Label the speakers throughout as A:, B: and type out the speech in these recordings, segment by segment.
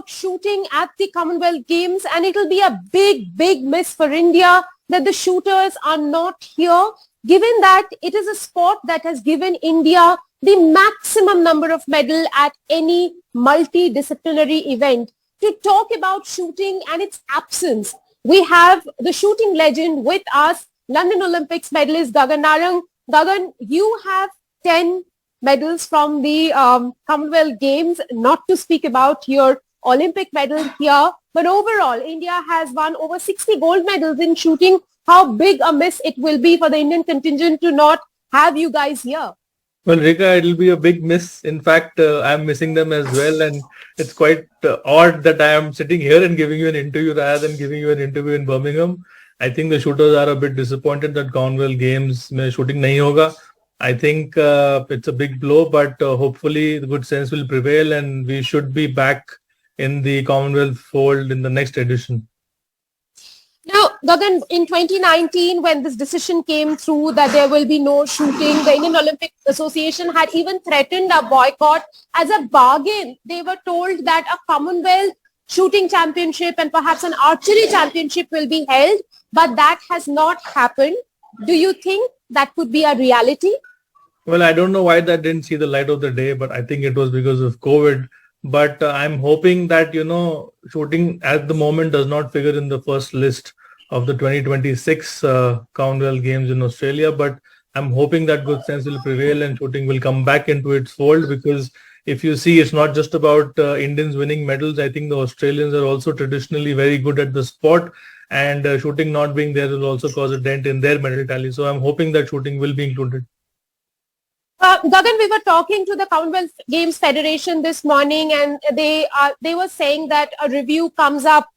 A: about shooting at the Commonwealth Games, and it will be a big miss for India that the shooters are not here, given that it is a sport that has given India the maximum number of medals at any multidisciplinary event. To talk about shooting and its absence, we have the shooting legend with us, London Olympics medalist Gagan Narang. Gagan, you have 10 medals from the Commonwealth Games, not to speak about your Olympic medal here, but overall India has won over 60 gold medals in shooting. How big a miss it will be for the Indian contingent to not have you guys here?
B: Well, Rika, it'll be a big miss. In fact, I'm missing them as well, and it's quite odd that I am sitting here and giving you an interview rather than giving you an interview in Birmingham. I think the shooters are a bit disappointed that Commonwealth Games mein shooting nahi hoga. I think it's a big blow, but hopefully the good sense will prevail and we should be back in the Commonwealth fold in the next edition.
A: Now, Gagan, in 2019, when this decision came through that there will be no shooting, the Indian Olympic Association had even threatened a boycott. As a bargain, they were told that a Commonwealth shooting championship and perhaps an archery championship will be held, but that has not happened. Do you think that could be a reality?
B: Well, I don't know why that didn't see the light of the day, but I think it was because of COVID. But I'm hoping that, shooting at the moment does not figure in the first list of the 2026 Commonwealth Games in Australia. But I'm hoping that good sense will prevail and shooting will come back into its fold, because if you see, it's not just about Indians winning medals. I think the Australians are also traditionally very good at the sport, and shooting not being there will also cause a dent in their medal tally. So I'm hoping that shooting will be included.
A: Gagan, we were talking to the Commonwealth Games Federation this morning, and they were saying that a review comes up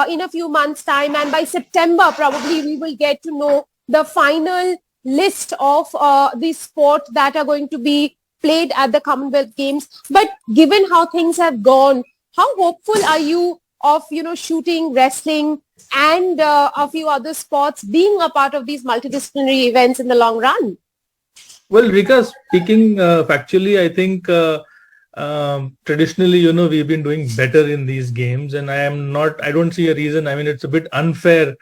A: in a few months' time, and by September probably we will get to know the final list of the sport that are going to be played at the Commonwealth Games. But given how things have gone, how hopeful are you of shooting, wrestling, and a few other sports being a part of these multidisciplinary events in the long run?
B: Well, Rika, speaking factually, I think traditionally, we've been doing better in these games, and I don't see a reason. I mean, it's a bit unfair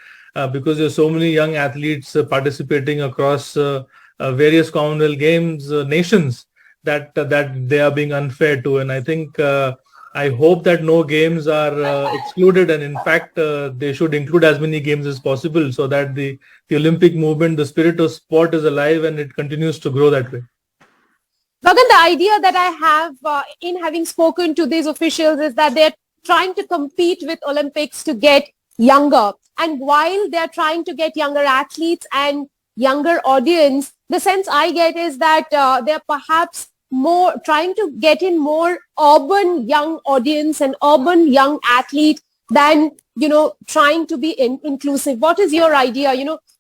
B: because there's so many young athletes participating across various Commonwealth Games nations that they are being unfair to. And I think I hope that no games are excluded, and in fact, they should include as many games as possible so that the Olympic movement, the spirit of sport is alive and it continues to grow that way.
A: Gagan, the idea that I have in having spoken to these officials is that they're trying to compete with Olympics to get younger. And while they're trying to get younger athletes and younger audience, the sense I get is that they're perhaps more trying to get in more urban young audience and urban young athlete than, trying to be inclusive. What is your idea?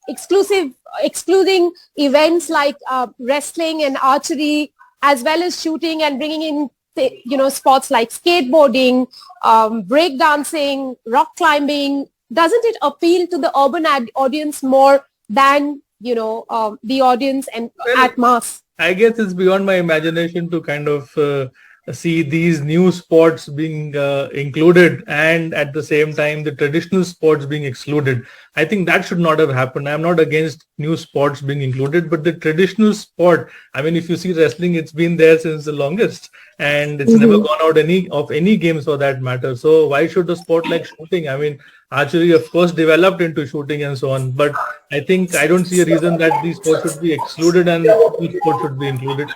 A: Excluding events like wrestling and archery, as well as shooting, and bringing in, sports like skateboarding, breakdancing, rock climbing. Doesn't it appeal to the urban audience more than, the audience and at mass?
B: I guess it's beyond my imagination to kind of see these new sports being included and at the same time the traditional sports being excluded. I think that should not have happened. I'm not against new sports being included, but the traditional sport, I mean, if you see wrestling, it's been there since the longest, and it's never gone out any games for that matter. So why should a sport like shooting? I mean, archery of course developed into shooting and so on, but I don't see a reason that these sports should be excluded and the sports should be included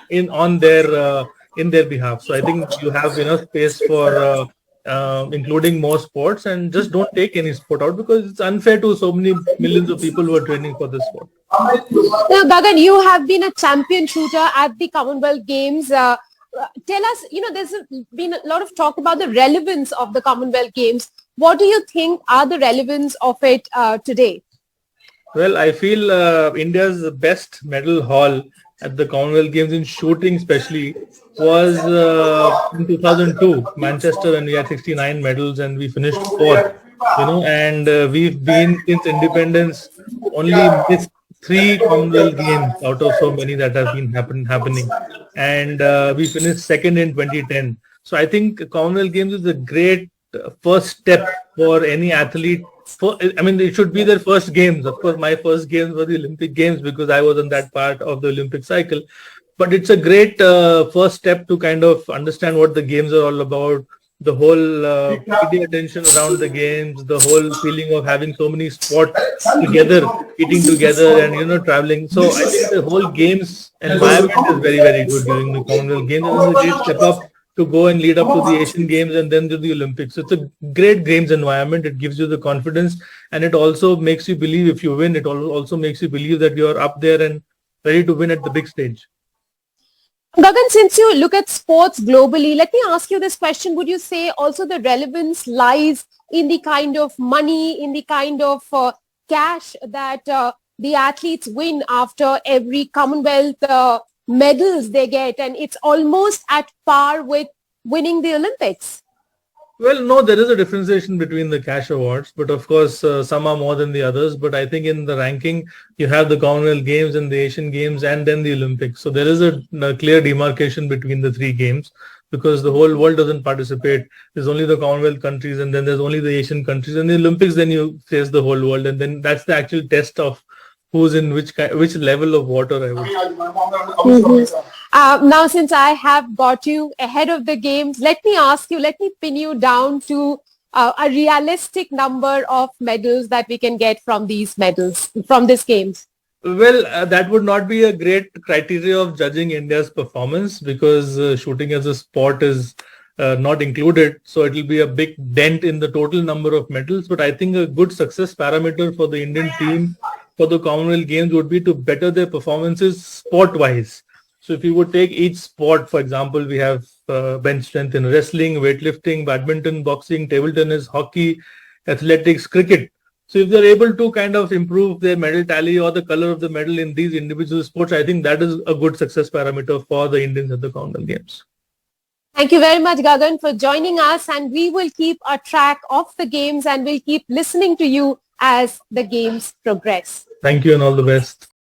B: in their behalf. So I think you have enough space for including more sports, and just don't take any sport out because it's unfair to so many millions of people who are training for this sport.
A: Now, Gagan, you have been a champion shooter at the Commonwealth Games. Tell us, there's been a lot of talk about the relevance of the Commonwealth Games. What do you think are the relevance of it today?
B: Well, I feel India's best medal haul at the Commonwealth Games in shooting especially was in 2002, Manchester, when we had 69 medals and we finished fourth, and we've been since independence only missed 3 Commonwealth Games out of so many that have been happening, and we finished second in 2010. So I think Commonwealth Games is a great first step for any athlete. I mean, it should be their first games. Of course, my first games were the Olympic Games because I was on that part of the Olympic cycle. But it's a great first step to kind of understand what the games are all about, the whole media attention around the games, the whole feeling of having so many sports together, eating together and, traveling. So I think the whole games environment is very, very good during the Commonwealth Games. And it's a great step up to go and lead up to the Asian Games and then to the Olympics. So it's a great games environment. It gives you the confidence and it also makes you believe if you win, it also makes you believe that you're up there and ready to win at the big stage.
A: Gagan, since you look at sports globally, let me ask you this question. Would you say also the relevance lies in the kind of money, in the kind of cash that the athletes win after every Commonwealth medals they get, and it's almost at par with winning the Olympics?
B: Well, no, there is a differentiation between the cash awards, but of course, some are more than the others. But I think in the ranking, you have the Commonwealth Games and the Asian Games and then the Olympics. So there is a clear demarcation between the three games because the whole world doesn't participate. There's only the Commonwealth countries and then there's only the Asian countries. And the Olympics, then you face the whole world. And then that's the actual test of who's in which level of water, I would say.
A: Now, since I have got you ahead of the games, let me pin you down to a realistic number of medals that we can get from these games.
B: Well, that would not be a great criteria of judging India's performance because shooting as a sport is not included. So it will be a big dent in the total number of medals. But I think a good success parameter for the Indian team for the Commonwealth Games would be to better their performances sport-wise. So if you would take each sport, for example, we have bench strength in wrestling, weightlifting, badminton, boxing, table tennis, hockey, athletics, cricket. So if they're able to kind of improve their medal tally or the color of the medal in these individual sports, I think that is a good success parameter for the Indians at the Commonwealth Games.
A: Thank you very much, Gagan, for joining us, and we will keep a track of the games and we'll keep listening to you as the games progress.
B: Thank you and all the best.